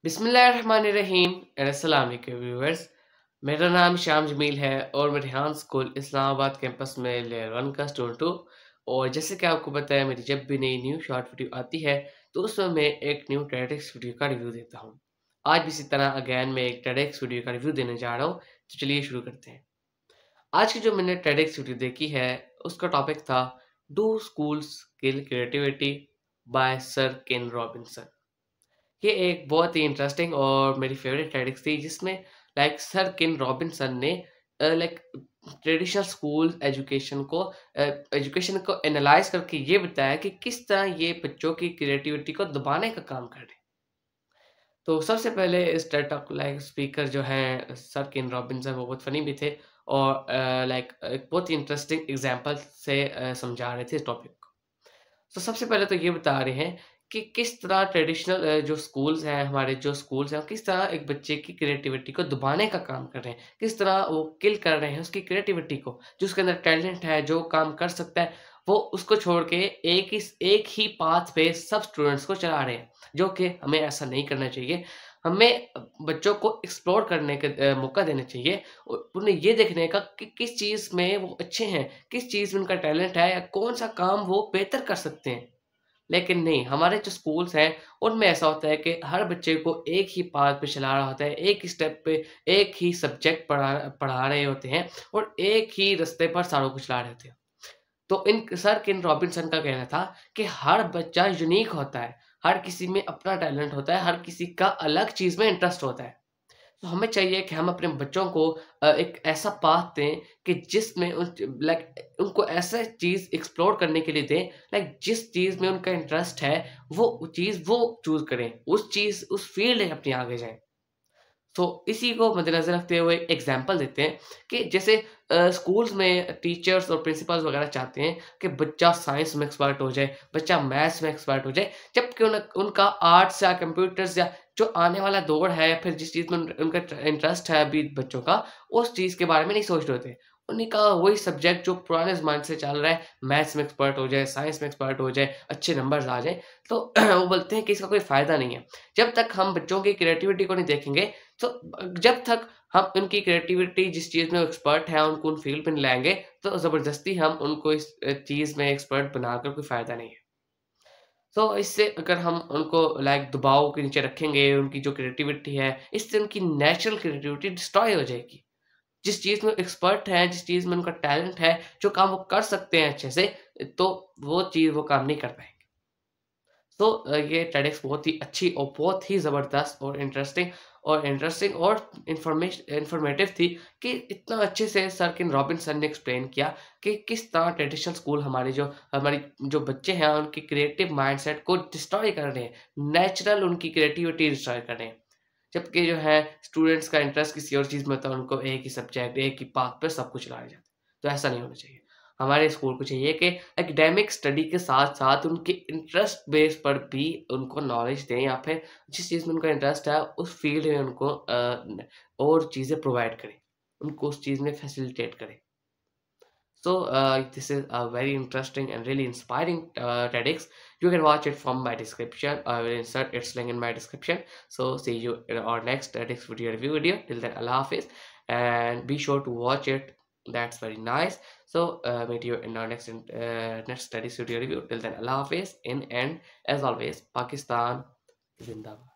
बिस्मिल्लाहिर्रहमानिर्रहीम अस्सलाम वालेकुम व्यूअर्स। मेरा नाम शाम जमील है और मैं रेहान स्कूल इस्लामाबाद कैंपस में लेयर 1 का स्टूडेंट हूँ। और जैसे कि आपको पता है, मेरी जब भी नई न्यू शॉर्ट वीडियो आती है तो उसमें मैं एक न्यू टेडेक्स वीडियो का रिव्यू देता हूँ। आज भी इसी तरह अगेन मैं एक टेडेक्स वीडियो का रिव्यू देने जा रहा हूँ, तो चलिए शुरू करते हैं। आज की जो मैंने टेडेक्स वीडियो देखी है उसका टॉपिक था do schools kill creativity by sir Ken Robinson. ये एक बहुत ही इंटरेस्टिंग और मेरी फेवरेट टेडिक्स थी, जिसमें सर किन रॉबिन्सन ने लाइक ट्रेडिशनल स्कूल एजुकेशन को एनालाइज करके ये बताया कि किस तरह ये बच्चों की क्रिएटिविटी को दबाने का काम कर रहे हैं। तो सबसे पहले इस टेड टॉक स्पीकर जो हैं सर किन रॉबिन्सन, वो बहुत फनी भी थे और एक बहुत ही इंटरेस्टिंग एग्जांपल से समझा रहे थे इस टॉपिक को। तो सबसे पहले तो ये बता रहे हैं कि किस तरह ट्रेडिशनल जो स्कूल्स हैं, हमारे जो स्कूल्स हैं, वो किस तरह एक बच्चे की क्रिएटिविटी को दबाने का काम कर रहे हैं। किस तरह वो किल कर रहे हैं उसकी क्रिएटिविटी को, जो उसके अंदर टैलेंट है, जो काम कर सकता है, वो उसको छोड़ के एक ही पाथ पे सब स्टूडेंट्स को चला रहे हैं, जो कि हमें ऐसा नहीं करना चाहिए। हमें बच्चों को एक्सप्लोर करने का मौका देना चाहिए और उन्हें ये देखने का कि किस चीज़ में वो अच्छे हैं, किस चीज़ में उनका टैलेंट है या कौन-सा काम वो बेहतर कर सकते हैं। लेकिन नहीं, हमारे जो स्कूल्स हैं, उनमें ऐसा होता है कि हर बच्चे को एक ही पाथ पे चला रहा होता है, एक ही स्टेप पे एक ही सब्जेक्ट पढ़ा पढ़ा रहे होते हैं और एक ही रास्ते पर सारों को चला रहे होते हैं। तो इन सर किन रॉबिन्सन का कहना था कि हर बच्चा यूनिक होता है, हर किसी में अपना टैलेंट होता है, हर किसी का अलग चीज़ में इंटरेस्ट होता है। तो हमें चाहिए कि हम अपने बच्चों को एक ऐसा पाथ दें कि जिसमें उनको ऐसा चीज़ एक्सप्लोर करने के लिए दें, जिस चीज़ में उनका इंटरेस्ट है, वो चीज़ वो चूज़ करें, उस फ़ील्ड में अपनी आगे जाएँ। तो इसी को मद्देनज़र रखते हुए एग्ज़ाम्पल देते हैं कि जैसे स्कूल्स में टीचर्स और प्रिंसिपल्स वगैरह चाहते हैं कि बच्चा साइंस में एक्सपर्ट हो जाए, बच्चा मैथ्स में एक्सपर्ट हो जाए, जबकि उनका आर्ट्स या कंप्यूटर्स या जो आने वाला दौर है या फिर जिस चीज़ में उनका इंटरेस्ट है अभी बच्चों का, उस चीज़ के बारे में नहीं सोच रहे होते। उन्हीं का वही सब्जेक्ट जो पुराने ज़माने से चल रहा है, मैथ्स में एक्सपर्ट हो जाए, साइंस में एक्सपर्ट हो जाए, अच्छे नंबर्स आ जाएँ, तो वो बोलते हैं कि इसका कोई फ़ायदा नहीं है। जब तक हम बच्चों की क्रिएटिविटी को नहीं देखेंगे, तो जब तक हम उनकी क्रिएटिविटी जिस चीज़ में वो एक्सपर्ट हैं, उनको उन फ़ील्ड पे नहीं लाएँगे, तो ज़बरदस्ती हम उनको इस चीज़ में एक्सपर्ट बनाकर कोई फ़ायदा नहीं है। तो इससे अगर हम उनको दबाव के नीचे रखेंगे, उनकी जो क्रिएटिविटी है, इससे उनकी नेचुरल क्रिएटिविटी डिस्ट्रॉय हो जाएगी। जिस चीज़ में एक्सपर्ट हैं, जिस चीज़ में उनका टैलेंट है, जो काम वो कर सकते हैं अच्छे से, तो वो चीज़ वो काम नहीं कर पाएँगे। तो ये टेडक्स बहुत ही अच्छी और बहुत ही ज़बरदस्त और इंटरेस्टिंग और इन्फॉर्मेटिव थी कि इतना अच्छे से सर किन रॉबिन्सन ने एक्सप्लेन किया कि किस तरह ट्रेडिशनल स्कूल हमारी जो बच्चे हैं उनकी क्रिएटिव माइंडसेट को डिस्ट्रॉय कर रहे हैं, नेचुरल उनकी क्रिएटिविटी डिस्ट्रॉय कर रहे हैं। जबकि जो है स्टूडेंट्स का इंटरेस्ट किसी और चीज़ में होता है, उनको एक ही सब्जेक्ट, एक ही पाथ पे सब कुछ लाया जाता है। तो ऐसा नहीं होना चाहिए। हमारे स्कूल को चाहिए कि एकेडमिक स्टडी के साथ-साथ उनके इंटरेस्ट बेस पर भी उनको नॉलेज दें या फिर जिस चीज़ में उनका इंटरेस्ट है, उस फ़ील्ड में उनको और चीज़ें प्रोवाइड करें। उनको उस चीज़ में फैसिलिटेट करें। So this is a very interesting and really inspiring TEDx. You can watch it from my description. I will insert its link in my description. So see you in our next TEDx review video. Till then, Allah Hafiz, and be sure to watch it. That's very nice. So meet you in our next TEDx video review. Till then, Allah Hafiz. In end, as always, Pakistan Zindabad.